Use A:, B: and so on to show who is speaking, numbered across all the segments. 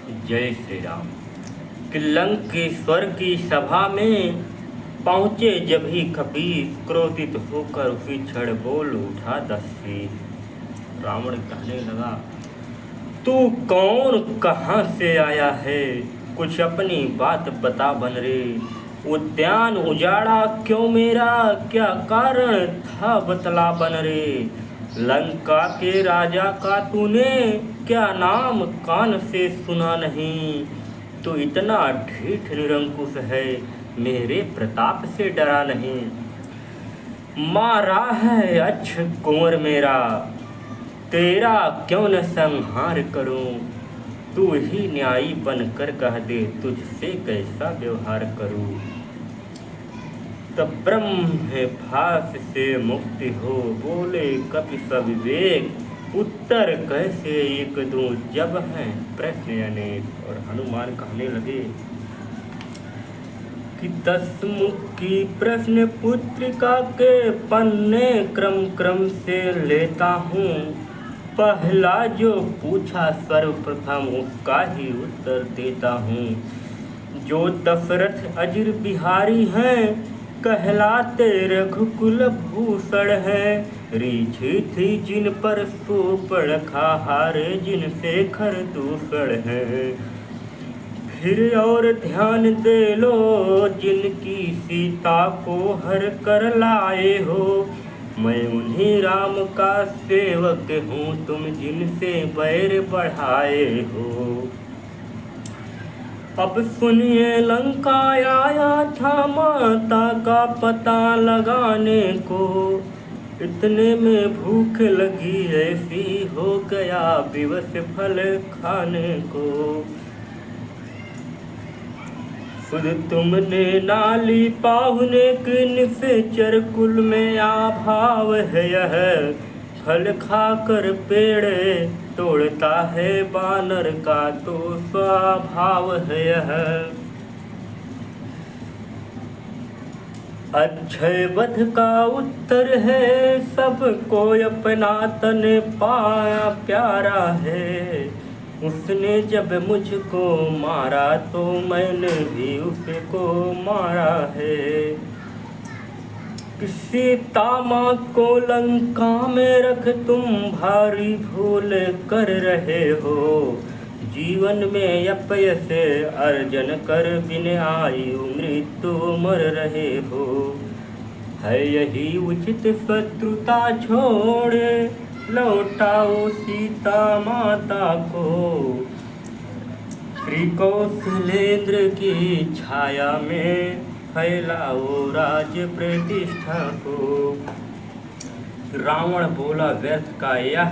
A: जय श्री राम। कि लंकेश्वर की सभा में पहुँचे जब ही कपीस, क्रोधित होकर उसी क्षण बोल उठा 10 शीश। रावण कहने लगा, तू कौन, कहाँ से आया है? कुछ अपनी बात बता बन रे। उद्यान उजाड़ा क्यों मेरा, क्या कारण था बतला बन रे। लंका के राजा का तूने क्या नाम कान से सुना नहीं। तू इतना ढीठ निरंकुश है, मेरे प्रताप से डरा नहीं। मारा है अच्छ कुंवर मेरा, तेरा क्यों न संहार करूं। तू ही न्यायी बनकर कह दे, तुझसे कैसा व्यवहार करूं। तब ब्रह्म फास से मुक्ति हो, बोले कपि सविवेक। उत्तर कैसे एक दूं, जब हैं प्रश्न अनेक। और हनुमान कहने लगे कि 10 मुखी प्रश्न पुत्रिका के पन्ने क्रम क्रम से लेता हूँ। पहला जो पूछा सर्वप्रथम, उसका ही उत्तर देता हूँ। जो दशरथ अजिर बिहारी हैं, कहलाते रघुकुल भूषण हैं। रीझी थी जिन पर सूर्पणखा, हारे जिनसे खरदूषण है। फिर और ध्यान दे लो, जिनकी सीता को हर कर लाए हो। मैं उन्हीं राम का सेवक हूँ, तुम जिनसे बैर बढ़ाए हो। अब सुनिए, लंका आया था माता का पता लगाने को। इतने में भूख लगी ऐसी, हो गया विवश फल खाने को। खुद तुमने नाली पाहुने के निशाचर कुल में आभाव है यह। फल खाकर पेड़ तोड़ता है बानर का तो स्वभाव है यह। अक्षय वध का उत्तर है, सबको अपना तन पाया प्यारा है। उसने जब मुझको मारा तो मैंने भी उसको मारा है। सीता माँ को लंका में रख तुम भारी भूल कर रहे हो। जीवन में अपयश अर्जन कर बिन आयु मृत्यु मर रहे हो। है यही उचित शत्रुता छोड़े, लौटाओ सीता माता को। श्री कौशलेंद्र की छाया में फैलाओ राज प्रतिष्ठा को। रावण बोला, व्यर्थ का यह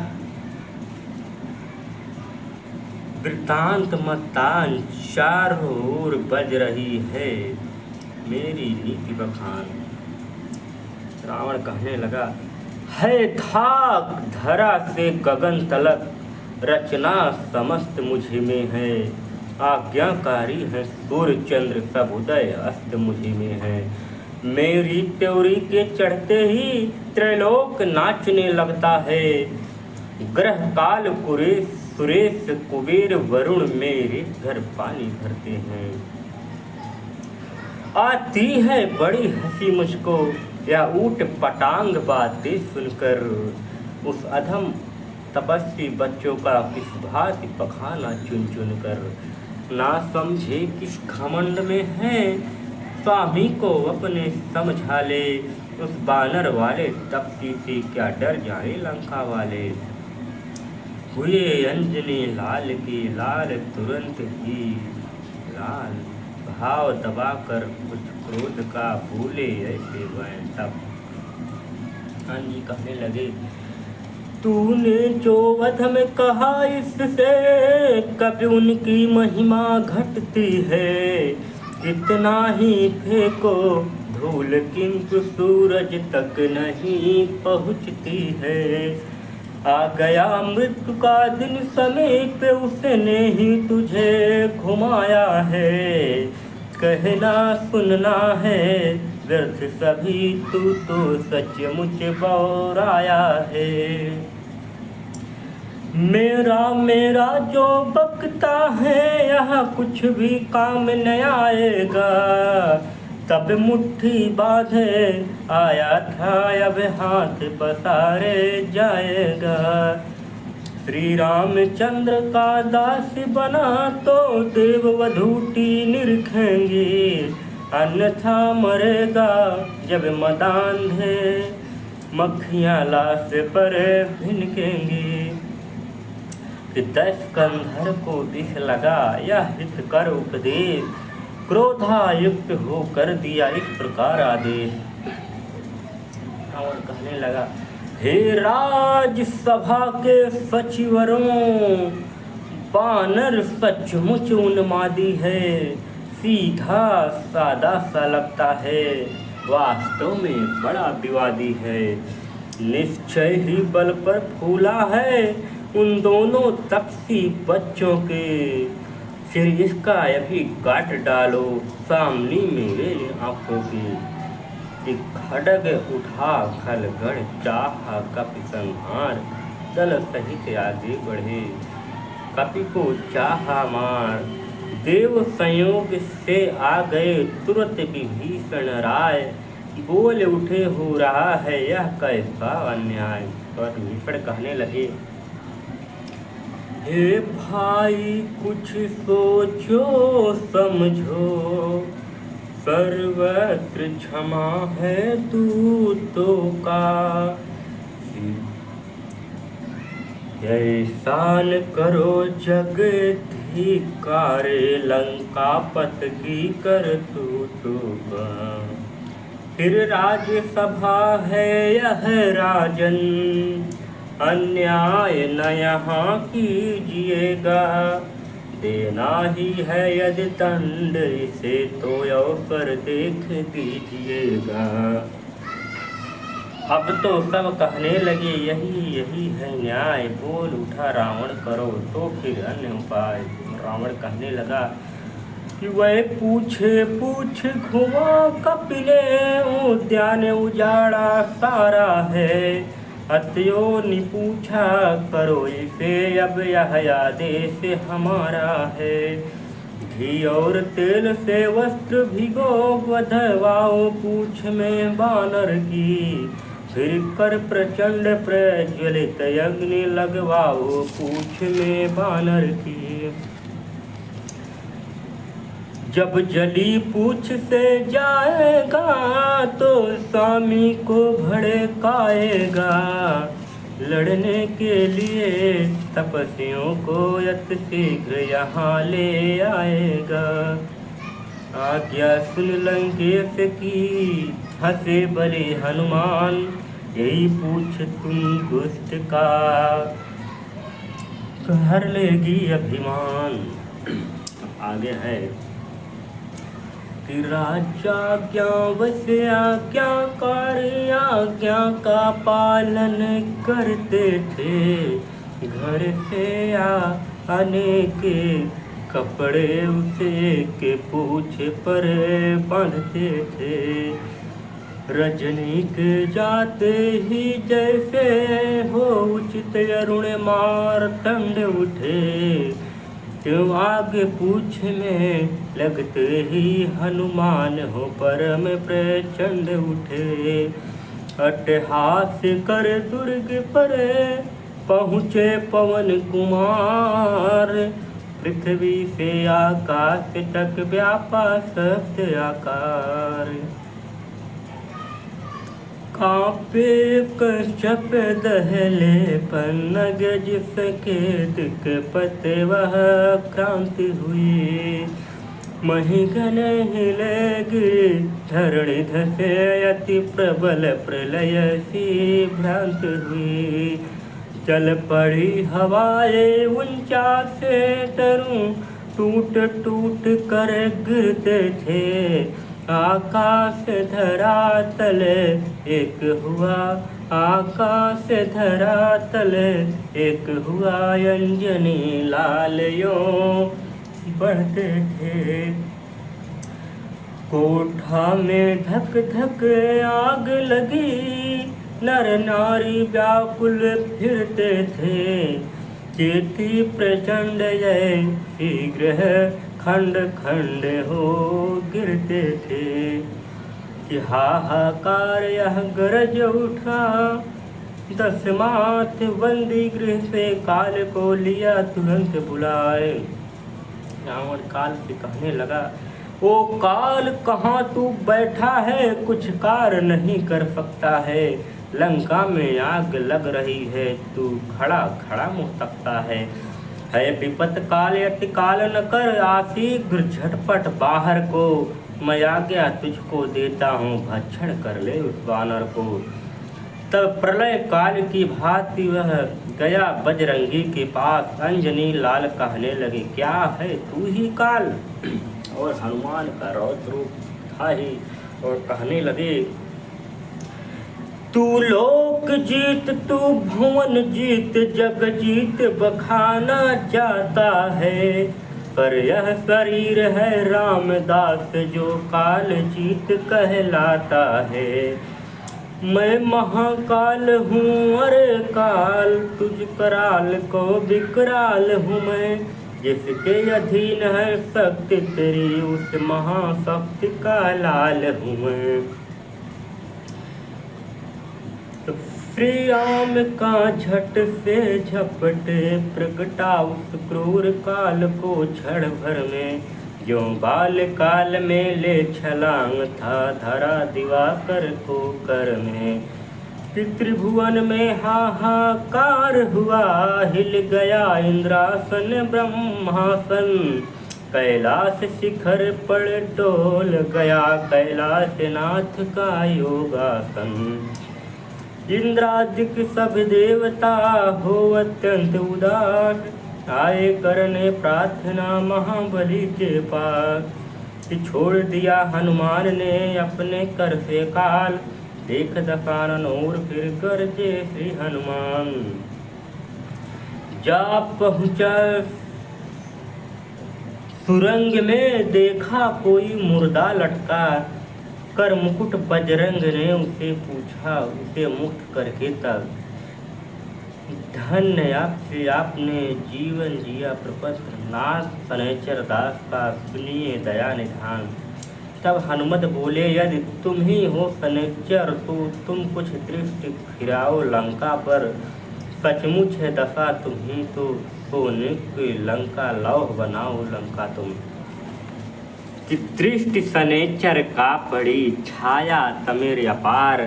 A: वृतांत मतान चारों ओर बज रही है मेरी नीति बखान। रावण कहने लगा, है धाक धरा से गगन तलक, रचना समस्त मुझी में है। आज्ञाकारी है सूर्य चंद्र, सब उदय अस्त मुझी में है। मेरी त्योरी के चढ़ते ही त्रैलोक नाचने लगता है। ग्रह काल कुरेश सुरेश कुबेर वरुण मेरे घर पानी भरते हैं। आती है बड़ी हंसी मुझको, या ऊट पटांग बातें सुनकर। उस अधम तपस्वी बच्चों का किस भांति पखाना चुन चुन कर। ना समझे किस घमंड में है, स्वामी को अपने समझा ले। उस बानर वाले तपसी से क्या डर जाए लंका वाले। हुए अंजनी लाल की लाल तुरंत ही लाल। भाव दबाकर कुछ क्रोध का भूले ऐसे वह तब। हाँ जी कहने लगे, तूने जो वध में कहा इससे कभी उनकी महिमा घटती है। इतना ही फेंको धूल किंतु सूरज तक नहीं पहुँचती है। आ गया मृत्यु का दिन समीप, उसने ही तुझे घुमाया है। कहना सुनना है व्यर्थ सभी, तू तो सचमुच बौराया है। मेरा मेरा जो बकता है यह कुछ भी काम न आएगा, तब मुट्ठी बांधे आया था, अब हाथ पसारे जाएगा। श्री रामचंद्र का दास बना तो देव वधूटी निरखेंगे, अन्यथा मरेगा जब मदांधे मक्खियाँ लाश पर भिनकेंगी। कि 10 कंधर को दिख लगा यह हित कर उपदेश, क्रोधायुक्त होकर दिया इस प्रकार आदेश। और कहने लगा, हे राजसभा के सचिवरों, बानर सचमुच उन्मादी है, सीधा सादा सा लगता है, वास्तव में बड़ा विवादी है। निश्चय ही बल पर फूला है उन दोनों तपसी बच्चों के, फिर इसका अभी काट डालो सामने मेरे आंखों की। एक खड्ग उठा खलगढ़ चाहा कपि संहार, दल सहित आगे बढ़े कपि को चाहा मार। देव संयोग से आ गए तुरंत विभीषण राय, बोल उठे हो रहा है यह कैसा अन्याय। और विभीषण कहने लगे, हे भाई कुछ सोचो समझो, सर्वत्र क्षमा है दूतों का। ऐसान करो जग धिकारे, लंकापत की करतूतों का। फिर राज्यसभा है यह राजन, अन्याय न यहाँ कीजिएगा। देना ही है यदि दंड इसे तो अवसर देख दीजिएगा। अब तो सब कहने लगे यही है न्याय, बोल उठा रावण करो तो फिर अन्य उपाय। रावण कहने लगा कि वह पूछ घुमा कपिले, उद्यान उजाड़ा सारा है, अतयो निपूछा करो इसे, अब यह आदेश हमारा है। घी और तेल से वस्त्र भिगो बधवाओ पूछ में बानर की, फिर कर प्रचंड प्रज्वलित अग्नि लगवाओ पूछ में बानर की। जब जली पूछ से जाएगा तो स्वामी को भड़काएगा, लड़ने के लिए तपस्वियों को यत शीघ्र यहाँ ले आएगा। आज्ञा सुन लंकेश की हंसे बले हनुमान, यही पूछ तुम दुष्ट का कर लेगी अभिमान। आगे है कि राजा क्या वैसे आज्ञाकारी, आज्ञा का पालन करते थे, घर से आने के कपड़े उसे के पूछे पर बांधते थे। रजनी के जाते ही जैसे हो उचित अरुण मार्तंड उठे, क्यों आगे पूछ में लगते ही हनुमान हो परम प्रचंड उठे। अट्टहास कर दुर्ग पर पहुँचे पवन कुमार, पृथ्वी से आकाश तक व्यापा सत्य आकार। कांपे कश्यप दहले पन्नग, जिसके दिक्पत वह क्रांति हुई। महिगन हिलेगी धरणि धसे, अति प्रबल प्रलय सी भ्रांत हुई। चल पड़ी हवाएं ऊंचा से तरुं, टूट टूट कर गिरते थे। आकाश धरातल एक हुआ, आकाश धरातल एक हुआ, अंजनी लालियों बढ़ते थे। कोठा में धक धक आग लगी, नर नारी व्याकुल फिरते थे। चेती प्रचंड जय शीघ्र खंड खंड हो गिरते थे कि हाहाकार यह गरज उठा। 10 माथ बंदी गृह से काल को लिया तुरंत बुलाए। रावण काल से कहने लगा, ओ काल कहाँ तू बैठा है, कुछ कार नहीं कर सकता है। लंका में आग लग रही है, तू खड़ा खड़ा मुँह तकता है विपत काल यति काल न कर, आशीघ्र झटपट बाहर को। मैं आज्ञा तुझको देता हूँ, भक्षण कर ले उस वानर को। तब प्रलय काल की भांति वह गया बजरंगी के पास। अंजनी लाल कहने लगे, क्या है तू ही काल? और हनुमान का रौद्र रूप था ही, और कहने लगे, तू लोक जीत, तू भुवन जीत, जग जीत बखाना चाहता है। पर यह शरीर है रामदास, जो काल जीत कहलाता है। मैं महाकाल हूँ, अरे काल तुझ कराल को विकराल हूँ मैं। जिसके अधीन है शक्ति तेरी, उस महाशक्ति का लाल हूँ मैं। श्री राम का झट से झपटे प्रगटा, उस क्रूर काल को क्षण भर में। जो बाल काल में ले छलांग था, धरा दिवाकर को कर में। त्रिभुवन में हाहाकार हुआ, हिल गया इंद्रासन ब्रह्मासन। कैलाश शिखर पर डोल गया, कैलाश नाथ का योगासन। इंद्रादिक सब देवता हो अत्यंत उदास, आए करने प्रार्थना महाबली के पास। कि छोड़ दिया हनुमान ने अपने कर से काल, देख दशानन और फिर गरजे श्री हनुमान। जा पहुँचा सुरंग में, देखा कोई मुर्दा लटका। कर मुकुट बजरंग ने उसे पूछा, उसे मुक्त करके तब। धन्य आपसे आपने जीवन जिया प्रपत्र, नाथ शनैचर दास का सुनिए दया निधान। तब हनुमत बोले, यदि तुम ही हो शनैचर, तो तुम कुछ दृष्टि फिराओ लंका पर। सचमुच है दशा तुम्ही तो, सोने की लंका लौह बनाओ लंका तुम। कि दृष्टि शनैचर का पड़ी, छाया तमिर अपार।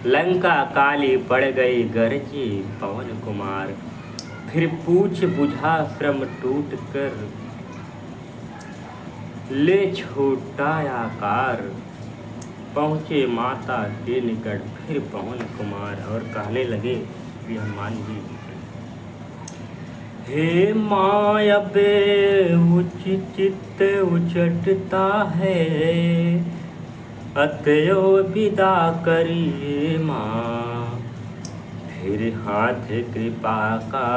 A: लंका काली पड़ गई, गरजे पवन कुमार। फिर पूछ बुझा श्रम टूट कर, ले छोटा आकार। पहुँचे माता के निकट फिर पवन कुमार, और कहने लगे हनुमान जी, हे माँ अबे उचित उचटता है, अतयो विदा करिए माँ। फिर हाथ कृपा का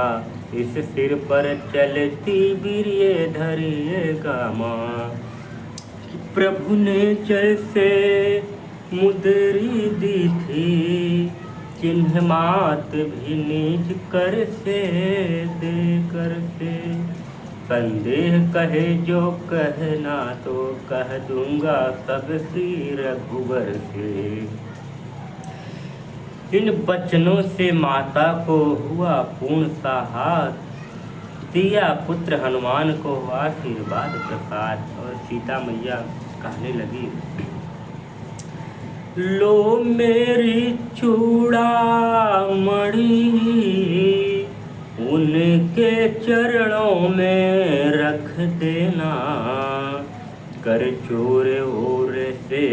A: इस सिर पर चलती वीर्य धरिएगा माँ। प्रभु ने जैसे मुद्री दी थी, चिन्ह मात भी निज कर से दे कर से। संदेह कहे जो कहना, तो कह दूंगा सब श्री रघुवर से। इन बचनों से माता को हुआ पूर्ण साहस, दिया पुत्र हनुमान को आशीर्वाद प्रसाद। और सीता मैया कहने लगी, लो मेरी चूड़ामणि, उनके चरणों में रख देना। कर चोर ओर से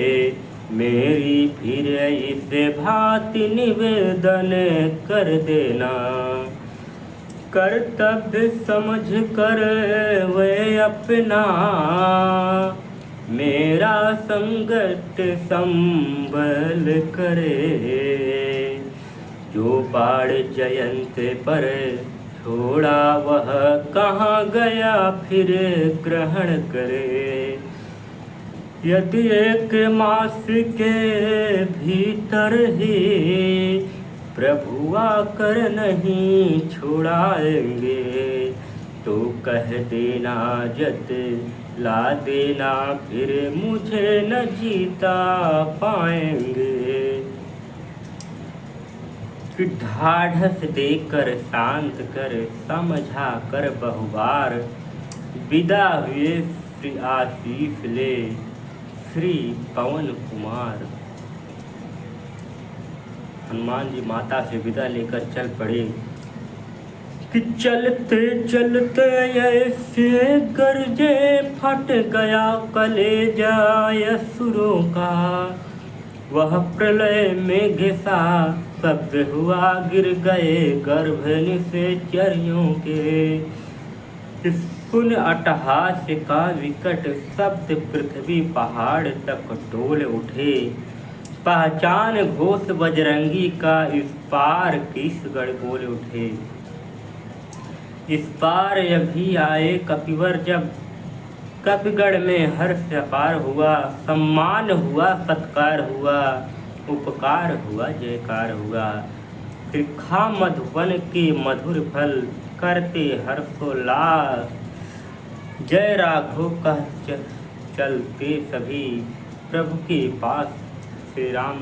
A: मेरी फिर इस भांति निवेदन कर देना। कर्तव्य समझ कर वे अपना, मेरा संगत संबल करे। जो बाढ़ जयंत पर छोड़ा, वह कहाँ गया फिर ग्रहण करे। यदि 1 मास के भीतर ही प्रभु आकर नहीं छुड़ाएंगे, तो कह देना जत ला देना, फिर मुझे न जीता पाएंगे। फिर ढाढ़स देकर शांत कर समझा कर बहुबार, विदा हुए श्री आशीष ले श्री पवन कुमार। हनुमान जी माता से विदा लेकर चल पड़े कि चलते चलते ऐसे गरजे, फट गया कलेजा असुरों का। वह प्रलय में घिसा शब्द हुआ, गिर गए गर्भ निश्चर्यों के। सुन अट्टहास का विकट शब्द, पृथ्वी पहाड़ तक डोल उठे। पहचान घोष बजरंगी का, इस पार किसगढ़ बोल उठे। इस पार अभी आए कपिवर, जब कपिगढ़ में हर्ष अपार हुआ। सम्मान हुआ, सत्कार हुआ, उपकार हुआ, जयकार हुआ। त्रिखा मधुवन के मधुर फल, करते हर्षोल्लास। जय राघव कह चलते सभी प्रभु के पास। श्री राम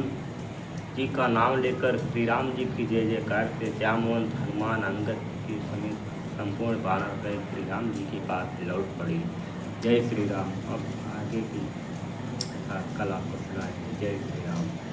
A: जी का नाम लेकर श्री राम जी की जय जयकार से श्यामवंत हनुमान अंगद के समेत संपूर्ण वानर गए श्री राम जी के पास लौट पड़ी। जय श्री राम। अब आगे की कल आपको सुनाए। जय श्री राम।